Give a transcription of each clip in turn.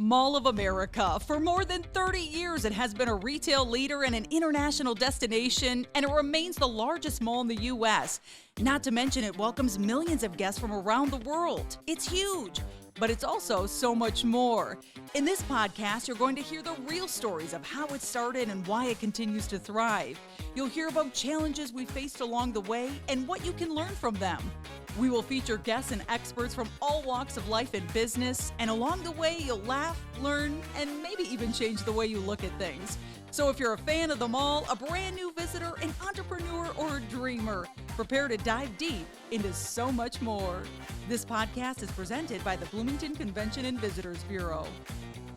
Mall of America. For more than 30 years, it has been a retail leader and an international destination, and it remains the largest mall in the U.S. Not to mention, it welcomes millions of guests from around the world. It's huge, but it's also so much more. In this podcast, you're going to hear the real stories of how it started and why it continues to thrive. You'll hear about challenges we faced along the way and what you can learn from them. We will feature guests and experts from all walks of life and business, and along the way, you'll laugh, learn, and maybe even change the way you look at things. So if you're a fan of the mall, a brand new visitor, an entrepreneur, or a dreamer, prepare to dive deep into so much more. This podcast is presented by the Bloomington Convention and Visitors Bureau.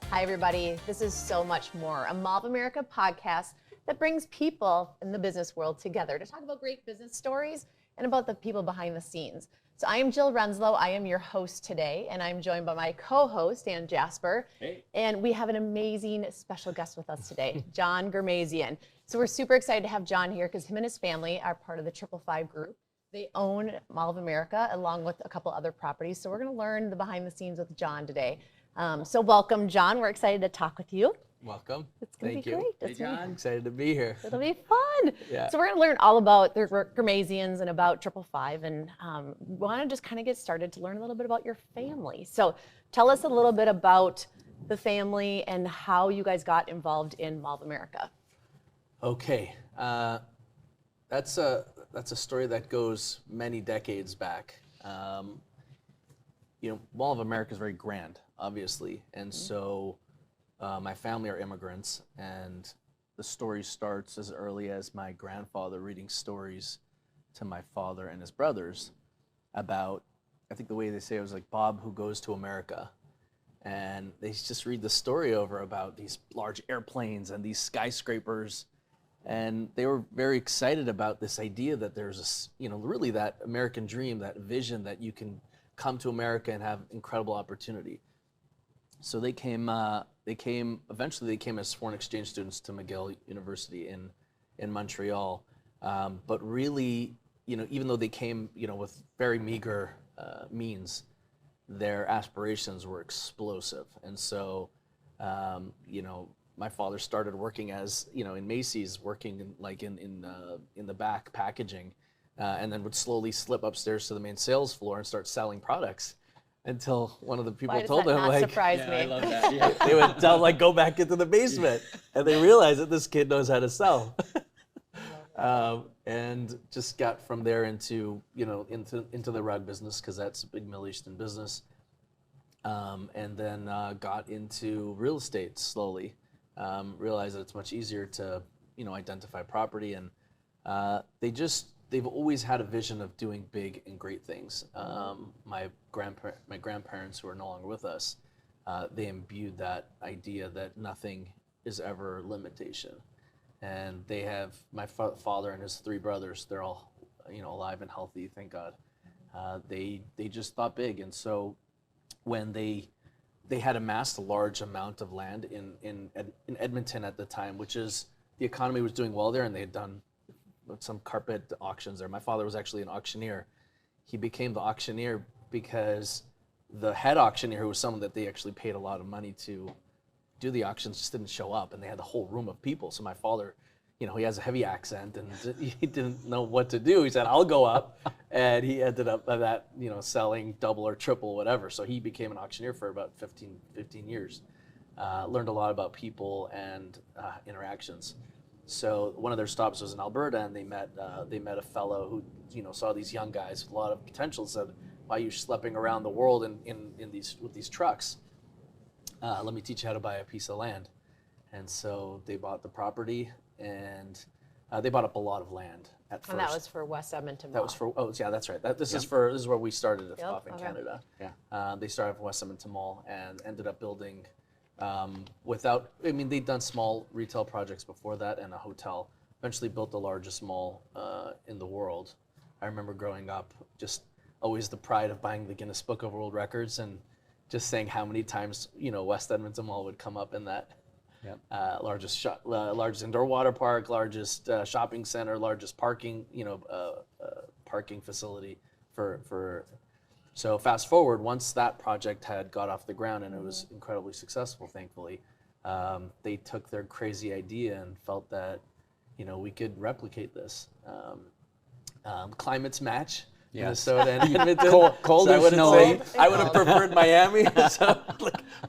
Hi, everybody. This is So Much More, a Mall of America podcast that brings people in the business world together to talk about great business stories and about the people behind the scenes. So I am Jill Renslow. I am your host today, and I'm joined by my co-host, Dan Jasper. Hey. And we have an amazing special guest with us today, John Ghermezian. So we're super excited to have John here because him and his family are part of the 555 group. They own Mall of America along with a couple other properties. So we're going to learn the behind the scenes with John today. So welcome, John. We're excited to talk with you. Welcome. It's going to be great. Hey, John. I'm excited to be here. It'll be fun. Yeah. So we're going to learn all about the Ghermezians and about 555, and we want to just kind of get started to learn a little bit about your family. So tell us a little bit about the family and how you guys got involved in Mall of America. Okay. That's a story that goes many decades back. Mall of America is very grand, obviously, and so my family are immigrants, and the story starts as early as my grandfather reading stories to my father and his brothers about, I think the way they say it was like Bob who goes to America. And they just read the story over about these large airplanes and these skyscrapers. And they were very excited about this idea that there's really that American dream, that vision that you can come to America and have incredible opportunity. So they came eventually as foreign exchange students to McGill University in Montreal. But really, even though they came, with very meager means, their aspirations were explosive. And so, my father started working as, in Macy's, working in the back packaging, and then would slowly slip upstairs to the main sales floor and start selling products. Until one of the people told him, surprise me. I love that. Yeah. they would tell go back into the basement, and they realized that this kid knows how to sell, and just got from there into the rug business, because that's a big Middle Eastern business, and then got into real estate slowly. Realized that it's much easier to identify property, and they've always had a vision of doing big and great things. My grandparents, who are no longer with us, they imbued that idea that nothing is ever limitation. And they have my father and his three brothers. They're all alive and healthy, thank God. They just thought big, and so when they had amassed a large amount of land in Edmonton at the time, which is, the economy was doing well there, and they had done some carpet auctions there. My father was actually an auctioneer. He became the auctioneer because the head auctioneer, who was someone that they actually paid a lot of money to do the auctions, just didn't show up, and they had the whole room of people. So my father, he has a heavy accent, and he didn't know what to do. He said, I'll go up, and he ended up selling double or triple, whatever. So he became an auctioneer for about 15 years. Learned a lot about people and interactions. So one of their stops was in Alberta, and they met a fellow who saw these young guys with a lot of potential. Said, "Why are you schlepping around the world with these trucks? Let me teach you how to buy a piece of land." And so they bought the property, and they bought up a lot of land at first. And that was for West Edmonton Mall. That was for that's right. This is where we started off in okay. Canada. Yeah. They started off in West Edmonton Mall and ended up building. They'd done small retail projects before that and a hotel. Eventually built the largest mall in the world. I remember growing up, just always the pride of buying the Guinness Book of World Records and just saying how many times West Edmonton Mall would come up in that. Yep. Largest indoor water park, largest shopping center, largest parking, parking facility for So fast forward, once that project had got off the ground and it was incredibly successful, thankfully, they took their crazy idea and felt that, we could replicate this. Climates match. Yes. Minnesota and Edmonton. Cold So or snowy. I would have preferred Miami. So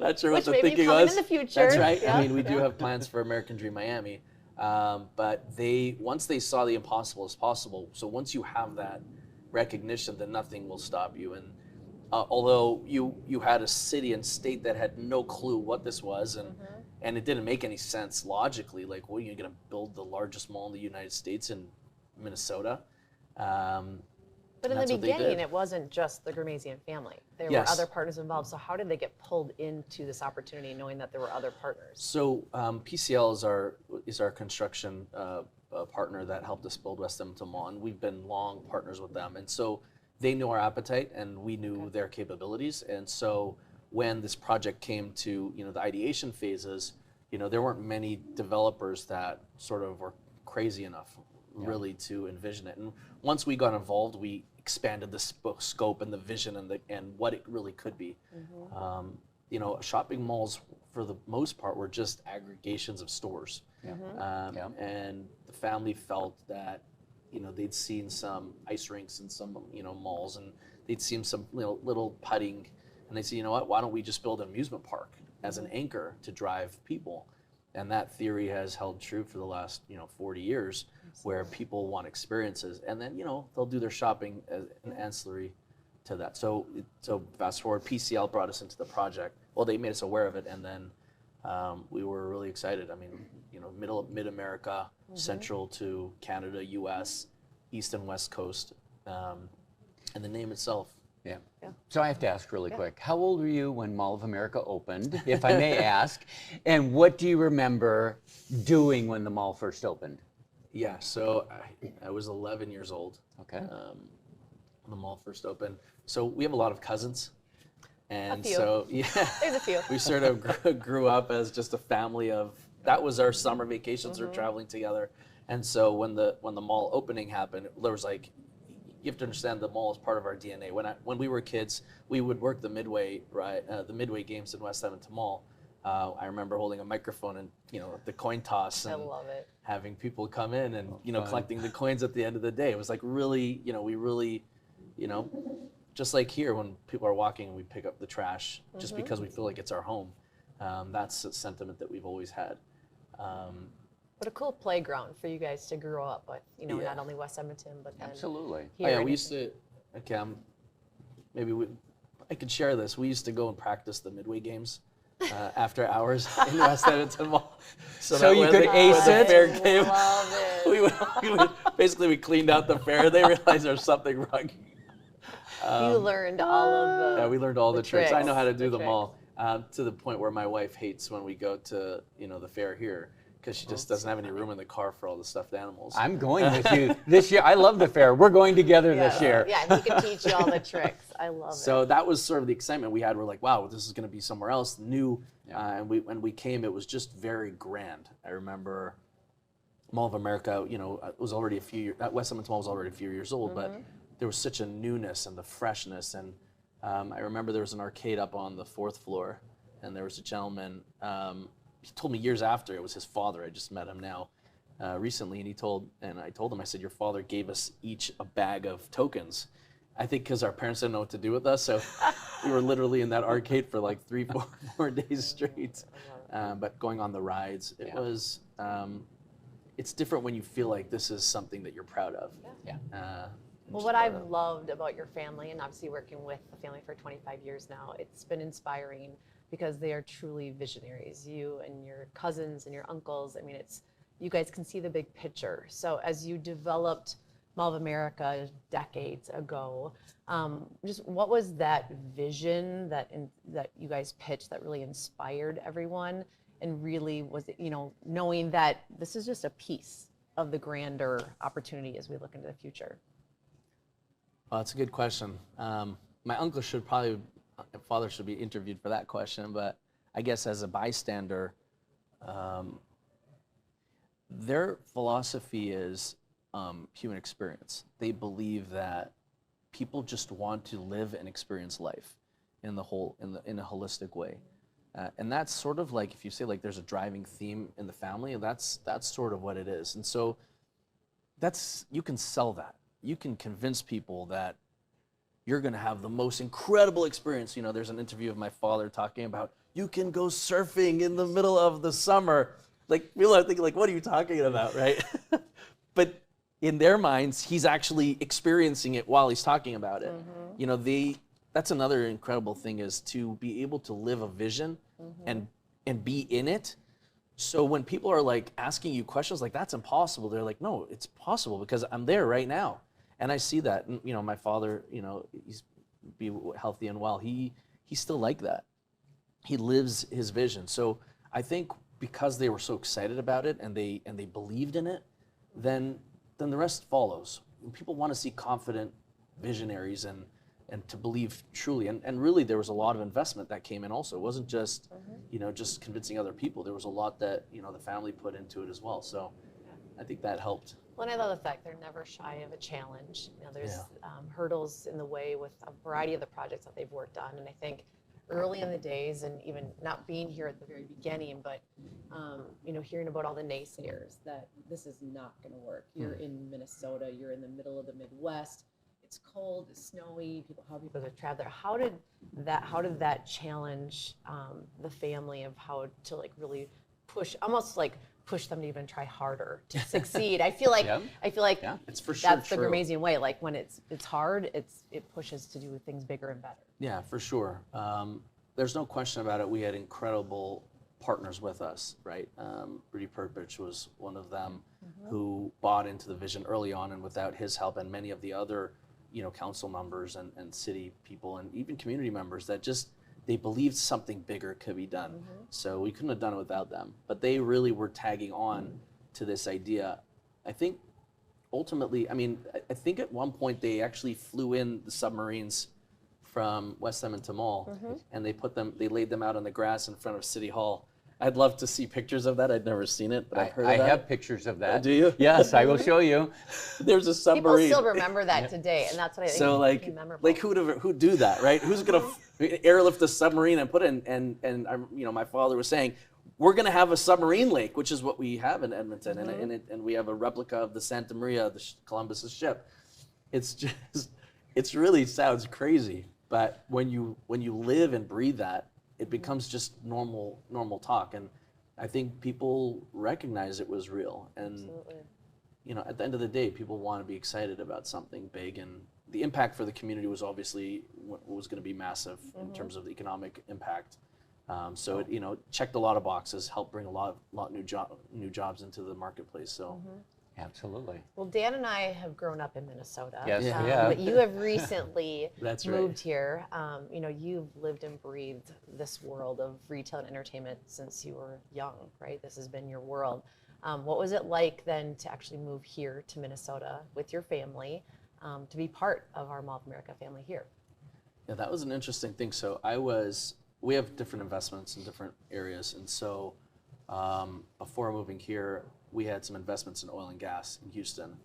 not sure what the Which may be thinking coming was. in the future. That's right. Yeah. I mean, we do have plans for American Dream Miami. But once they saw the impossible as possible, so once you have that recognition, then nothing will stop you. And although you had a city and state that had no clue what this was, and it didn't make any sense logically, like, well, you're going to build the largest mall in the United States in Minnesota. But in the beginning, it wasn't just the Ghermezian family. There were other partners involved. So how did they get pulled into this opportunity, knowing that there were other partners? So PCL is our construction partner that helped us build West Edmonton Mall, and we've been long partners with them. And so they knew our appetite, and we knew their capabilities. And so when this project came to the ideation phases, there weren't many developers that sort of were crazy enough really to envision it. And once we got involved, we expanded the scope and the vision and what it really could be. Shopping malls for the most part were just aggregations of stores. And the family felt that they'd seen some ice rinks in some malls, and they'd seen some little putting, and they said, you know what, why don't we just build an amusement park as an anchor to drive people? And that theory has held true for the last 40 years, where people want experiences, and then they'll do their shopping as an ancillary to that. So fast forward, PCL brought us into the project. Well, they made us aware of it, and then we were really excited. I mean, mid America, central to Canada, U.S., East and West Coast, and the name itself. Yeah. So I have to ask really quick, how old were you when Mall of America opened, if I may ask, and what do you remember doing when the mall first opened? Yeah, so I was 11 years old. Okay. When the mall first opened. So we have a lot of cousins. And A few. so, There's a few. we sort of grew up as just a family of, that was our summer vacations, we were traveling together. And so when the mall opening happened, there was like, you have to understand the mall is part of our DNA. When we were kids, we would work the Midway games in West Edmonton Mall. I remember holding a microphone and the coin toss and I love it. having people come in and collecting the coins at the end of the day. It was like really, we really, just like here when people are walking and we pick up the trash just because we feel like it's our home. That's a sentiment that we've always had. What a cool playground for you guys to grow up with, not only West Edmonton, but then Absolutely. here. We used to, I could share this. We used to go and practice the Midway games after hours in West Edmonton Mall. So that you when could ace when it? the fair came, Love it. we cleaned out the fair. They realized there was something wrong. You learned all of the Yeah, we learned all the tricks. I know how to do the them all, to the point where my wife hates when we go to the fair here, because she just doesn't have any room in the car for all the stuffed animals. I'm going with you this year. I love the fair. We're going together this year. Yeah, he can teach you all the tricks. I love it. So that was sort of the excitement we had. We're like, wow, this is going to be somewhere else, new. And when we came, it was just very grand. I remember Mall of America, it was already a few years, West Edmonton Mall was already a few years old, but there was such a newness and the freshness. And I remember there was an arcade up on the 4th floor, and there was a gentleman, he told me years after, it was his father, I just met him now recently, and I told him, I said, your father gave us each a bag of tokens. I think because our parents didn't know what to do with us, so we were literally in that arcade for like 3-4 days straight. But going on the rides, it was, it's different when you feel like this is something that you're proud of. Well, what I've loved about your family, and obviously working with the family for 25 years now, it's been inspiring because they are truly visionaries. You and your cousins and your uncles, I mean, you guys can see the big picture. So as you developed Mall of America decades ago, just what was that vision that you guys pitched that really inspired everyone, and really was it, knowing that this is just a piece of the grander opportunity as we look into the future? Well, that's a good question. My uncle father should be interviewed for that question, but I guess as a bystander, their philosophy is human experience. They believe that people just want to live and experience life in a holistic way. And that's sort of like, if you say like there's a driving theme in the family, that's sort of what it is. And so you can sell that. You can convince people that you're going to have the most incredible experience. You know, there's an interview of my father talking about, you can go surfing in the middle of the summer. Like, people are thinking, like, what are you talking about, right? But in their minds, he's actually experiencing it while he's talking about it. You know, that's another incredible thing, is to be able to live a vision and be in it. So when people are like asking you questions like, that's impossible, they're like, no, it's possible because I'm there right now. And I see that. And, you know, my father, you know, he's be healthy and well. He's still like that. He lives his vision. So I think because they were so excited about it and they believed in it, then the rest follows. People want to see confident visionaries and to believe truly. And really there was a lot of investment that came in also. It wasn't just, you know, just convincing other people. There was a lot that, you know, the family put into it as well. So I think that helped. Well, and I love the fact they're never shy of a challenge. You know, there's hurdles in the way with a variety of the projects that they've worked on. And I think early in the days, and even not being here at the very beginning, but you know, hearing about all the naysayers that this is not going to work. You're in Minnesota. You're in the middle of the Midwest. It's cold. It's snowy. How people have traveled there. How did that challenge the family of how to like really push them to even try harder to succeed? I feel like it's for sure that's the Ghermezian way. Like when it's hard, it pushes to do things bigger and better. Yeah, for sure. There's no question about it. We had incredible partners with us, right? Rudy Perpich was one of them who bought into the vision early on, and without his help and many of the other, you know, council members and city people and even community members that just, they believed something bigger could be done. So we couldn't have done it without them. But they really were tagging on to this idea. I think ultimately, I mean, I think at one point they actually flew in the submarines from West Edmonton Mall and they laid them out on the grass in front of City Hall. I'd love to see pictures of that. I'd never seen it, but I've heard of that. I have pictures of that. Do you? Yes, I will show you. There's a submarine. People still remember that today, and that's what I think. So like who'd do that, right? Who's gonna airlift a submarine and put it in? And you know, my father was saying, we're gonna have a submarine lake, which is what we have in Edmonton, and we have a replica of the Santa Maria, Columbus's ship. It's really sounds crazy, but when you live and breathe that, it becomes just normal talk. And I think people recognize it was real. And Absolutely. You know, at the end of the day, people want to be excited about something big, and the impact for the community was obviously was going to be massive in terms of the economic impact. So it, you know, checked a lot of boxes, helped bring a lot new jobs into the marketplace. So. Absolutely. Well, Dan and I have grown up in Minnesota. Yes, we have. But you have recently That's moved right. here. You know, you've lived and breathed this world of retail and entertainment since you were young, right? This has been your world. What was it like then to actually move here to Minnesota with your family, to be part of our Mall of America family here? Yeah, that was an interesting thing. So we have different investments in different areas, and so before moving here, we had some investments in oil and gas in Houston,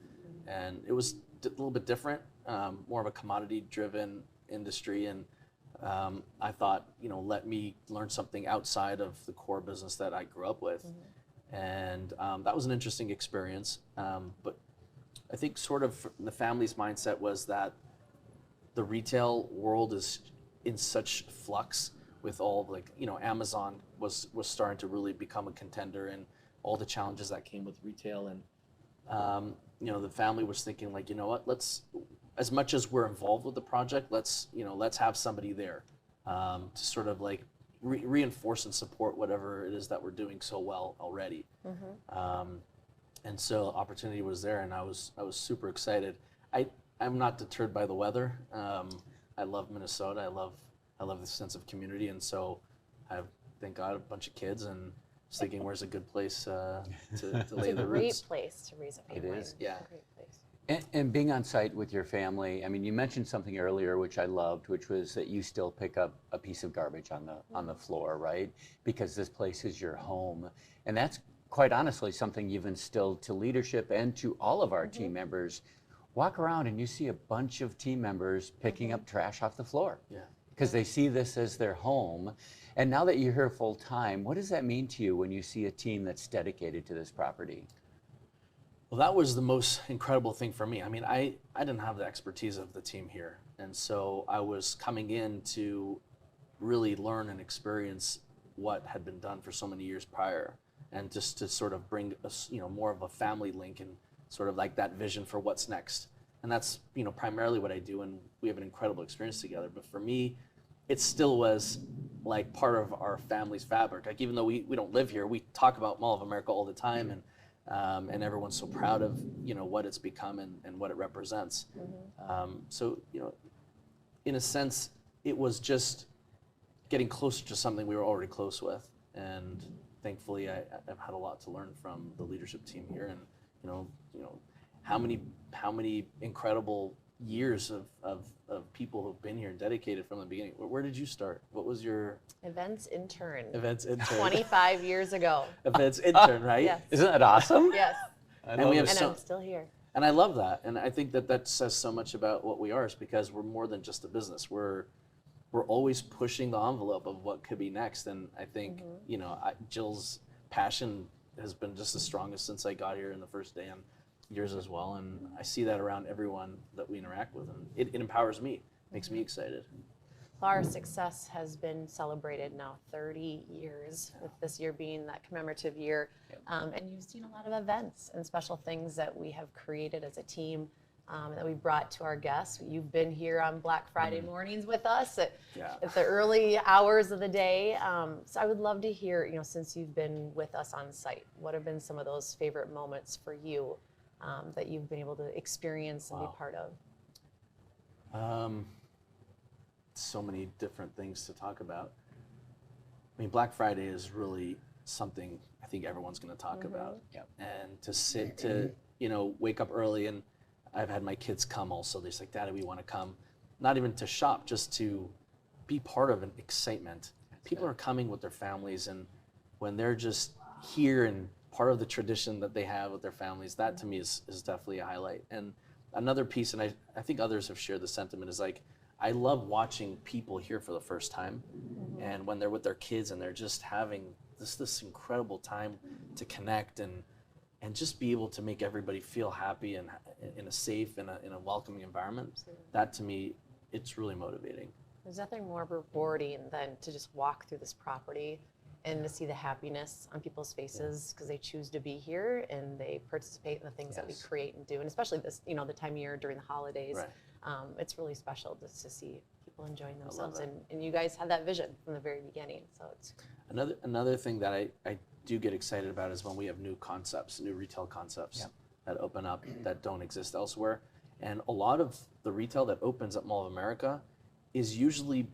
and it was a little bit different, more of a commodity-driven industry. And I thought, you know, let me learn something outside of the core business that I grew up with, and that was an interesting experience. But I think sort of the family's mindset was that the retail world is in such flux with all, like, you know, Amazon was starting to really become a contender, and all the challenges that came with retail. And you know, the family was thinking, like, you know what, let's, as much as we're involved with the project, let's have somebody there to sort of like reinforce and support whatever it is that we're doing so well already. And so opportunity was there, and I was super excited. I'm not deterred by the weather. I love Minnesota. I love the sense of community, and so I have, thank God, a bunch of kids, and just thinking, where's a good place to lay the roots. It's a great place to raise a family. It is. Yeah. It's a great place. And being on site with your family, I mean, you mentioned something earlier which I loved, which was that you still pick up a piece of garbage on the floor, right? Because this place is your home, and that's quite honestly something you've instilled to leadership and to all of our team members walk around and you see a bunch of team members picking up trash off the floor. Yeah. Because they see this as their home. And now that you're here full time, what does that mean to you when you see a team that's dedicated to this property? Well, that was the most incredible thing for me. I mean, I didn't have the expertise of the team here. And so I was coming in to really learn and experience what had been done for so many years prior, and just to sort of bring us, more of a family link and sort of like that vision for what's next. And that's, primarily what I do, and we have an incredible experience together. But for me, it still was like part of our family's fabric. Like, even though we don't live here, we talk about Mall of America all the time, and everyone's so proud of, what it's become and what it represents. So, in a sense, it was just getting closer to something we were already close with. And thankfully, I've had a lot to learn from the leadership team here, and how many incredible years of people who've been here and dedicated from the beginning. Where did you start? What was your Events intern. 25 years ago. Events intern, right? Yes. Isn't that awesome? Yes. And we have And so, I'm still here. and I love that. And I think that says so much about what we are, is because we're more than just a business. We're always pushing the envelope of what could be next. And I think, Jill's passion has been just as strong as since I got here in the first day, and yours as well. And I see that around everyone that we interact with, and it empowers me, makes me excited. Our success has been celebrated now 30 years, with this year being that commemorative year. And you've seen a lot of events and special things that we have created as a team, that we brought to our guests. You've been here on Black Friday mornings with us at the early hours of the day. So I would love to hear, since you've been with us on site, what have been some of those favorite moments for you that you've been able to experience and be part of? So many different things to talk about. I mean, Black Friday is really something I think everyone's going to talk about. Yep. And to wake up early, and I've had my kids come also. They're just like, Daddy, we want to come. Not even to shop, just to be part of an excitement. People are coming with their families, and when they're just here and part of the tradition that they have with their families, that to me is definitely a highlight. And another piece, and I think others have shared the sentiment, is like, I love watching people here for the first time, and when they're with their kids and they're just having this incredible time to connect and just be able to make everybody feel happy and in a safe and in a welcoming environment. Absolutely. That to me, it's really motivating. There's nothing more rewarding than to just walk through this property and to see the happiness on people's faces because they choose to be here and they participate in the things that we create and do. And especially this, the time of year during the holidays, it's really special just to see people enjoying themselves. And you guys had that vision from the very beginning. So it's another thing that I do get excited about is when we have new concepts, new retail concepts that open up that don't exist elsewhere. And a lot of the retail that opens at Mall of America is usually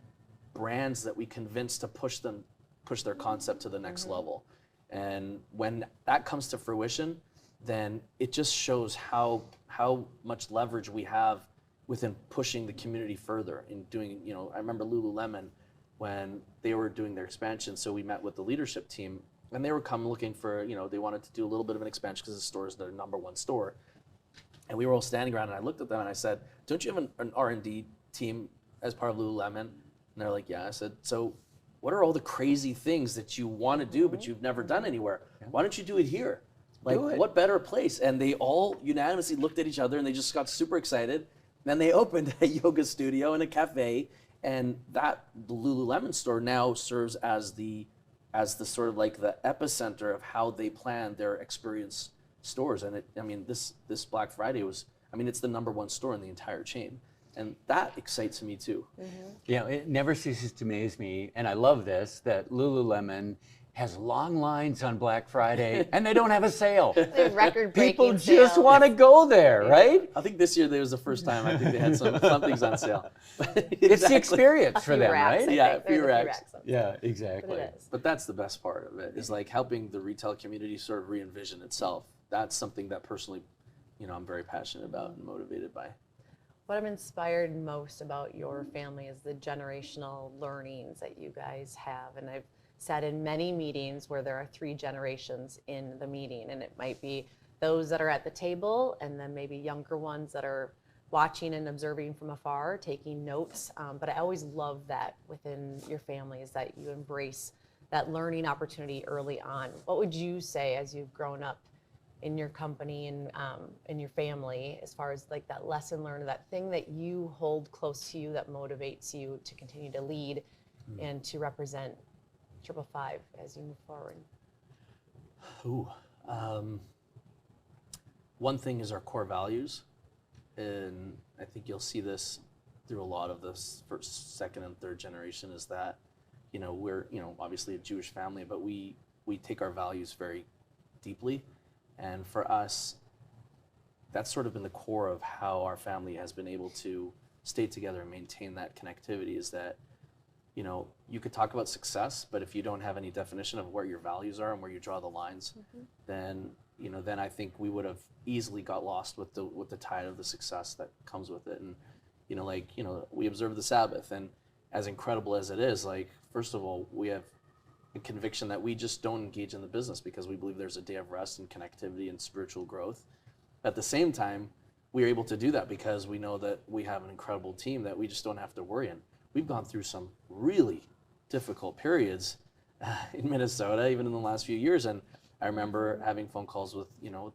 brands that we convince to push their concept to the next level. And when that comes to fruition, then it just shows how much leverage we have within pushing the community further and doing, I remember Lululemon when they were doing their expansion. So we met with the leadership team and they were looking for, they wanted to do a little bit of an expansion because the store is their #1 store. And we were all standing around and I looked at them and I said, don't you have an R&D team as part of Lululemon? And they're like, yeah. I said, so what are all the crazy things that you want to do but you've never done anywhere? Why don't you do it here? Like, what better place? And they all unanimously looked at each other and they just got super excited. Then they opened a yoga studio and a cafe, and the Lululemon store now serves as the sort of like the epicenter of how they plan their experience stores. And this Black Friday it's the #1 store in the entire chain. And that excites me too. It never ceases to amaze me, and I love this, that Lululemon has long lines on Black Friday and they don't have a sale. record-breaking People just want to go there, right? I think this year there was the first time I think they had some things on sale. It's the experience for them, racks, right? Yeah, few racks. Yeah, exactly. But it is. But that's the best part of it, is like helping the retail community sort of re-envision itself. That's something that personally, I'm very passionate about and motivated by. What I'm inspired most about your family is the generational learnings that you guys have. And I've sat in many meetings where there are 3 generations in the meeting, and it might be those that are at the table, and then maybe younger ones that are watching and observing from afar, taking notes. But I always love that within your family is that you embrace that learning opportunity early on. What would you say as you've grown up in your company and in your family, as far as like that lesson learned, that thing that you hold close to you that motivates you to continue to lead and to represent 555 as you move forward? One thing is our core values, and I think you'll see this through a lot of this first, second, and third generation, is that, we're, obviously a Jewish family, but we take our values very deeply. And for us, that's sort of been the core of how our family has been able to stay together and maintain that connectivity, is that, you could talk about success, but if you don't have any definition of where your values are and where you draw the lines, then I think we would have easily got lost with the tide of the success that comes with it. And, we observe the Sabbath, and as incredible as it is, first of all, we have a conviction that we just don't engage in the business because we believe there's a day of rest and connectivity and spiritual growth. At the same time, we're able to do that because we know that we have an incredible team that we just don't have to worry in. We've gone through some really difficult periods in Minnesota, even in the last few years. And I remember having phone calls with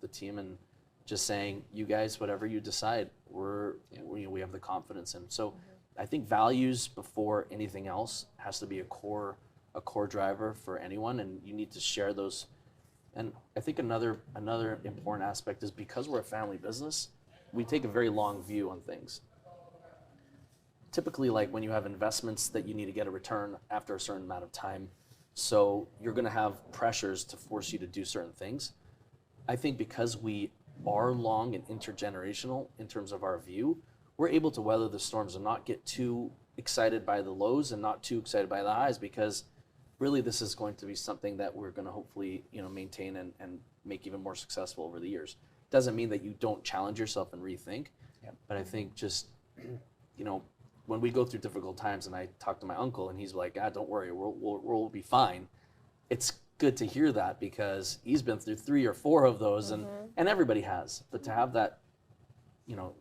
the team and just saying, you guys, whatever you decide, we have the confidence in. So I think values before anything else has to be a core driver for anyone, and you need to share those. And I think another important aspect is, because we're a family business, we take a very long view on things. Typically, when you have investments that you need to get a return after a certain amount of time, so you're going to have pressures to force you to do certain things. I think because we are long and intergenerational in terms of our view, we're able to weather the storms and not get too excited by the lows and not too excited by the highs, because really this is going to be something that we're going to hopefully maintain and make even more successful over the years. Doesn't mean that you don't challenge yourself and rethink, but I think just when we go through difficult times, and I talk to my uncle and he's like, don't worry, we'll be fine. It's good to hear that, because he's been through 3 or 4 of those, and everybody has. But to have that,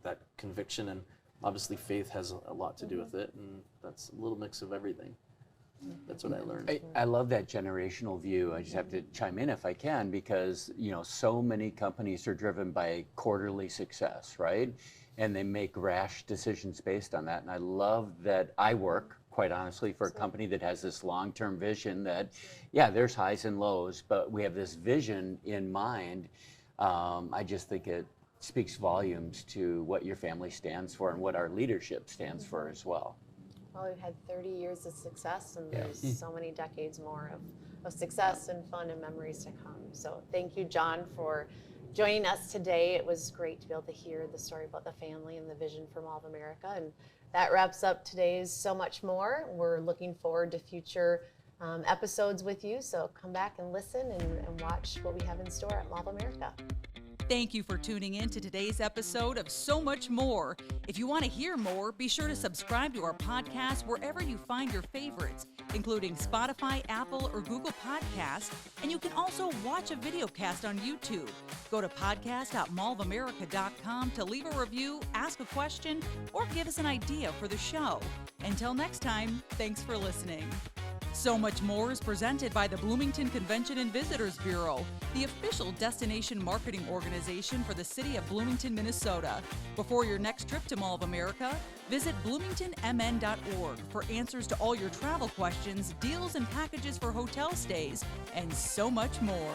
that conviction, and obviously faith has a lot to do with it, and that's a little mix of everything. That's what I learned. I love that generational view. I just have to chime in if I can, because so many companies are driven by quarterly success, right? And they make rash decisions based on that. And I love that I work, quite honestly, for a company that has this long-term vision that, there's highs and lows, but we have this vision in mind. I just think it speaks volumes to what your family stands for and what our leadership stands for as well. Well, we've had 30 years of success, and there's so many decades more of success and fun and memories to come. So thank you, John, for joining us today. It was great to be able to hear the story about the family and the vision for Mall of America. And that wraps up today's So Much More. We're looking forward to future episodes with you. So come back and listen and watch what we have in store at Mall of America. Thank you for tuning in to today's episode of So Much More. If you want to hear more, be sure to subscribe to our podcast wherever you find your favorites, including Spotify, Apple, or Google Podcasts. And you can also watch a video cast on YouTube. Go to podcast.mallofamerica.com to leave a review, ask a question, or give us an idea for the show. Until next time, thanks for listening. So Much More is presented by the Bloomington Convention and Visitors Bureau, the official destination marketing organization for the city of Bloomington, Minnesota. Before your next trip to Mall of America, visit bloomingtonmn.org for answers to all your travel questions, deals and packages for hotel stays, and so much more.